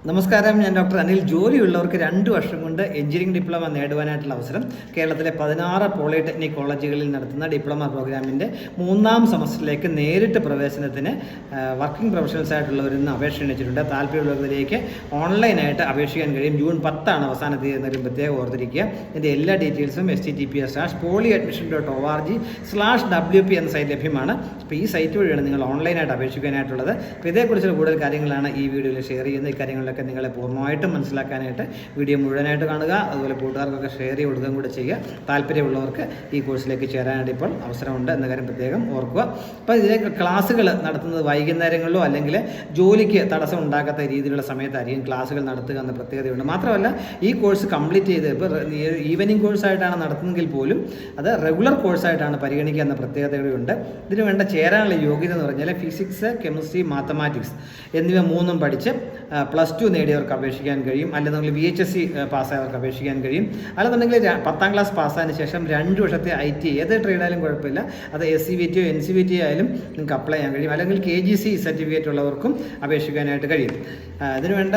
നമസ്കാരം, ഞാൻ ഡോക്ടർ അനിൽ. ജോലിയുള്ളവർക്ക് 2 വർഷം കൊണ്ട് എഞ്ചിനീയറിംഗ് ഡിപ്ലോമ നേടുവാനായിട്ടുള്ള അവസരം കേരളത്തിലെ 16 പോളിടെക്നിക് കോളേജുകളിൽ നടത്തുന്ന ഡിപ്ലോമ പ്രോഗ്രാമിൻ്റെ 3ാം സെമസ്റ്ററിലേക്ക് നേരിട്ട് പ്രവേശനത്തിന് വർക്കിംഗ് പ്രൊഫഷണൽസ് ആയിട്ടുള്ളവരിൽ നിന്ന് അപേക്ഷ ക്ഷണിച്ചിട്ടുണ്ട്. താല്പര്യമുള്ളവരിലേക്ക് ഓൺലൈനായിട്ട് അപേക്ഷിക്കാൻ കഴിയും. ജൂൺ 10 അവസാന തീയതി എന്നൊരു പ്രത്യേകം ഓർത്തിരിക്കുക. ഇതിൻ്റെ എല്ലാ ഡീറ്റെയിൽസും https:/polyadmission.org/wp എന്ന സൈറ്റ് ലഭ്യമാണ്. അപ്പോൾ ഈ സൈറ്റ് വഴിയാണ് നിങ്ങൾ ഓൺലൈനായിട്ട് അപേക്ഷിക്കാനായിട്ടുള്ളത്. അപ്പോൾ ഇതേക്കുറിച്ചുള്ള കൂടുതൽ കാര്യങ്ങളാണ് ഈ വീഡിയോയിൽ ഷെയർ ചെയ്യുന്നത്. ഇക്കാര്യങ്ങളിലൊക്കെ നിങ്ങളെ പൂർണ്ണമായിട്ടും മനസ്സിലാക്കാനായിട്ട് വീഡിയോ മുഴുവനായിട്ട് കാണുക. അതുപോലെ കൂട്ടുകാർക്കൊക്കെ ഷെയർ ചെയ്ത് കൊടുക്കുകയും കൂടെ ചെയ്യുക. താല്പര്യമുള്ളവർക്ക് ഈ കോഴ്സിലേക്ക് ചേരാനായിട്ട് ഇപ്പോൾ അവസരമുണ്ട് എന്ന കാര്യം പ്രത്യേകം ഓർക്കുക. അപ്പോൾ ഇതിലേക്ക് ക്ലാസ്സുകൾ നടത്തുന്നത് വൈകുന്നേരങ്ങളിലോ അല്ലെങ്കിൽ ജോലിക്ക് തടസ്സം ഉണ്ടാക്കാത്ത രീതിയിലുള്ള സമയത്തായിരിക്കും ക്ലാസ്സുകൾ നടത്തുക എന്ന പ്രത്യേകതയുണ്ട്. മാത്രമല്ല, ഈ കോഴ്സ് കംപ്ലീറ്റ് ചെയ്ത് ഇപ്പോൾ ഈവനിങ് കോഴ്സായിട്ടാണ് നടത്തുന്നതെങ്കിൽ പോലും അത് റെഗുലർ കോഴ്സായിട്ടാണ് പരിഗണിക്കുക എന്ന പ്രത്യേകതകളുണ്ട്. ഇതിന് വേണ്ട ചേരാനുള്ള യോഗ്യത എന്ന് പറഞ്ഞാൽ ഫിസിക്സ്, കെമിസ്ട്രി, മാത്തമാറ്റിക്സ് എന്നിവ 3 പഠിച്ച് +2 നേടിയവർക്ക് അപേക്ഷിക്കാൻ കഴിയും. അല്ലെന്നുണ്ടെങ്കിൽ VHSC പാസ്സായവർക്ക് അപേക്ഷിക്കാൻ കഴിയും. അല്ലെന്നുണ്ടെങ്കിൽ 10ാം ക്ലാസ് പാസ്സായതിനു ശേഷം 2 വർഷത്തെ IT ഏത് ട്രേഡായാലും കുഴപ്പമില്ല, അത് SCVT NCVT ആയാലും നിങ്ങൾക്ക് അപ്ലൈ ചെയ്യാൻ കഴിയും. അല്ലെങ്കിൽ KGC സർട്ടിഫിക്കറ്റ് ഉള്ളവർക്കും അപേക്ഷിക്കാനായിട്ട് കഴിയും. അതിനുവേണ്ട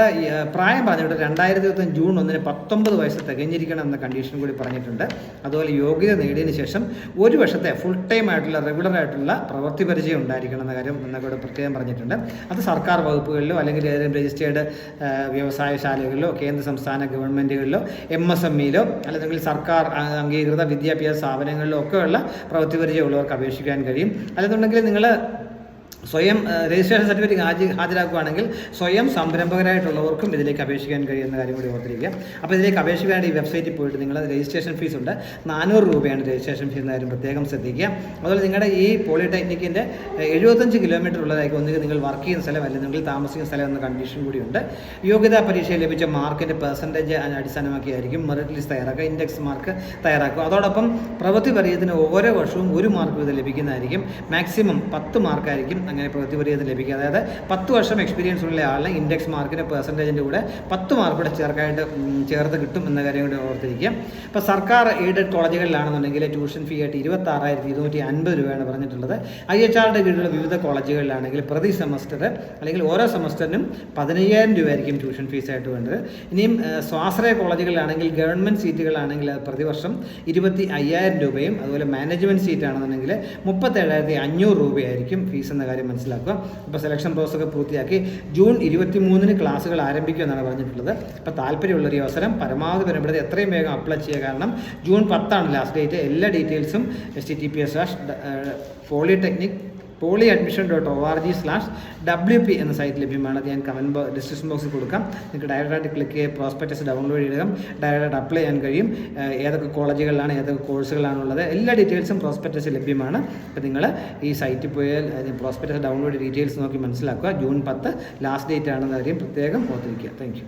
പ്രായം പറഞ്ഞിട്ട് 2025 ജൂൺ 1 19 വയസ്സ് തികഞ്ഞിരിക്കണം എന്ന കണ്ടീഷൻ കൂടി പറഞ്ഞിട്ടുണ്ട്. അതുപോലെ യോഗ്യത നേടിയതിനു ശേഷം 1 വർഷത്തെ ഫുൾ ടൈം ആയിട്ടുള്ള റെഗുലർ ആയിട്ടുള്ള പ്രവൃത്തി പരിചയം ഉണ്ടായിരിക്കണം എന്ന കാര്യം എന്നൊക്കെ പ്രത്യേകം പറഞ്ഞിട്ടുണ്ട്. അത് സർക്കാർ വകുപ്പുകളിലോ അല്ലെങ്കിൽ ഏതെങ്കിലും രജിസ്റ്റേർഡ് വ്യവസായശാലകളിലോ കേന്ദ്ര സംസ്ഥാന ഗവൺമെൻറ്റുകളിലോ MSMEയിലോ അല്ലെങ്കിൽ സർക്കാർ അംഗീകൃത വിദ്യാഭ്യാസ സ്ഥാപനങ്ങളിലോ ഒക്കെയുള്ള പ്രവൃത്തി പരിചയമുള്ളവർക്ക് അപേക്ഷിക്കാൻ കഴിയും. അല്ലെന്നുണ്ടെങ്കിൽ നിങ്ങൾ സ്വയം രജിസ്ട്രേഷൻ സർട്ടിഫിക്കറ്റ് ഹാജരാക്കുകയാണെങ്കിൽ സ്വയം സംരംഭകരായിട്ടുള്ളവർക്കും ഇതിലേക്ക് അപേക്ഷിക്കാൻ കഴിയുന്ന കാര്യം കൂടി ഓർത്തിരിക്കുക. അപ്പോൾ ഇതിലേക്ക് അപേക്ഷിക്കാനായിട്ട് ഈ വെബ്സൈറ്റിൽ പോയിട്ട് നിങ്ങൾ രജിസ്ട്രേഷൻ ഫീസ് ഉണ്ട്, 400 രൂപയാണ് രജിസ്ട്രേഷൻ ഫീസ് എന്ന കാര്യം പ്രത്യേകം ശ്രദ്ധിക്കുക. അതുപോലെ നിങ്ങളുടെ ഈ പോളിടെക്നിക്കിൻ്റെ 75 കിലോമീറ്റർ ഉള്ളതായിരിക്കും ഒന്നുകിൽ നിങ്ങൾ വർക്ക് ചെയ്യുന്ന സ്ഥലം അല്ലെങ്കിൽ താമസിക്കുന്ന സ്ഥലം എന്ന കണ്ടീഷൻ കൂടിയുണ്ട്. യോഗ്യതാ പരീക്ഷയിൽ ലഭിച്ച മാർക്കിൻ്റെ പെർസെൻറ്റേജ് അടിസ്ഥാനമാക്കിയായിരിക്കും മെറിറ്റ് ലിസ്റ്റ് തയ്യാറാക്കുക, ഇൻഡെക്സ് മാർക്ക് തയ്യാറാക്കുക. അതോടൊപ്പം പ്രവൃത്തി പരിചയത്തിന് ഓരോ വർഷവും 1 മാർക്ക് വീതം ലഭിക്കുന്നതായിരിക്കും. മാക്സിമം 10 മാർക്കായിരിക്കും അങ്ങനെ പ്രവൃത്തി പരിചയത്തിൽ ലഭിക്കുക. അതായത് 10 വർഷം എക്സ്പീരിയൻസ് ഉള്ള ആളിന് ഇൻഡെക്സ് മാർക്കിൻ്റെ പെർസെൻറ്റേജിൻ്റെ കൂടെ 10 മാർക്ക് കൂടെ ചേർത്ത് കിട്ടും എന്ന കാര്യം കൂടി ഓർത്തിരിക്കുക. ഇപ്പോൾ സർക്കാർ എയ്ഡഡ് കോളേജുകളിലാണെന്നുണ്ടെങ്കിൽ ട്യൂഷൻ ഫീ ആയിട്ട് 26,250 രൂപയാണ് പറഞ്ഞിട്ടുള്ളത്. IHRയുടെ കീഴിലുള്ള വിവിധ കോളേജുകളിലാണെങ്കിൽ പ്രതി സെമസ്റ്റർ അല്ലെങ്കിൽ ഓരോ സെമസ്റ്ററിനും 15,000 രൂപയായിരിക്കും ട്യൂഷൻ ഫീസായിട്ട് വേണ്ടത്. ഇനിയും സ്വാശ്രയ കോളേജുകളിലാണെങ്കിൽ ഗവൺമെൻറ് സീറ്റുകളാണെങ്കിൽ പ്രതിവർഷം 25,000 രൂപയും അതുപോലെ മാനേജ്മെൻറ്റ് സീറ്റാണെന്നുണ്ടെങ്കിൽ 37,500 രൂപയായിരിക്കും ഫീസ് എന്ന കാര്യം മനസ്സിലാക്കുക. ഇപ്പോൾ സെലക്ഷൻ പ്രോസസ്സൊക്കെ പൂർത്തിയാക്കി ജൂൺ 23 ക്ലാസ്സുകൾ ആരംഭിക്കുമെന്നാണ് പറഞ്ഞിട്ടുള്ളത്. അപ്പോൾ താല്പര്യമുള്ളൊരു അവസരം പരമാവധി വരുമ്പോഴത്തെ എത്രയും വേഗം അപ്ലൈ ചെയ്യുക. കാരണം ജൂൺ 10 ലാസ്റ്റ് ഡേറ്റ്. എല്ലാ ഡീറ്റെയിൽസും https:/polyadmission.org/wp എന്ന സൈറ്റ് ലഭ്യമാണ്. അത് ഞാൻ ഡിസ്ക്രിപ്ഷൻ ബോക്സിൽ കൊടുക്കാം. നിങ്ങൾക്ക് ഡയറക്റ്റായിട്ട് ക്ലിക്ക് ചെയ്യുക, പ്രോസ്പെക്ടസ് ഡൗൺലോഡ് ചെയ്യുക, ഡയറക്റ്റായിട്ട് അപ്ലൈ ചെയ്യാൻ കഴിയും. ഏതൊക്കെ കോളേജുകളിലാണ് ഏതൊക്കെ കോഴ്സുകളാണുള്ളത് എല്ലാ ഡീറ്റെയിൽസും പ്രോസ്പെക്ടസ് ലഭ്യമാണ്. അപ്പോൾ നിങ്ങൾ ഈ സൈറ്റിൽ പോയാൽ പ്രോസ്പെക്ടസ് ഡൗൺലോഡ് ഡീറ്റെയിൽസ് നോക്കി മനസ്സിലാക്കുക. ജൂൺ 10 ലാസ്റ്റ് ഡേറ്റ് ആണെന്ന കാര്യം പ്രത്യേകം ഓർത്തിരിക്കുക. Thank you.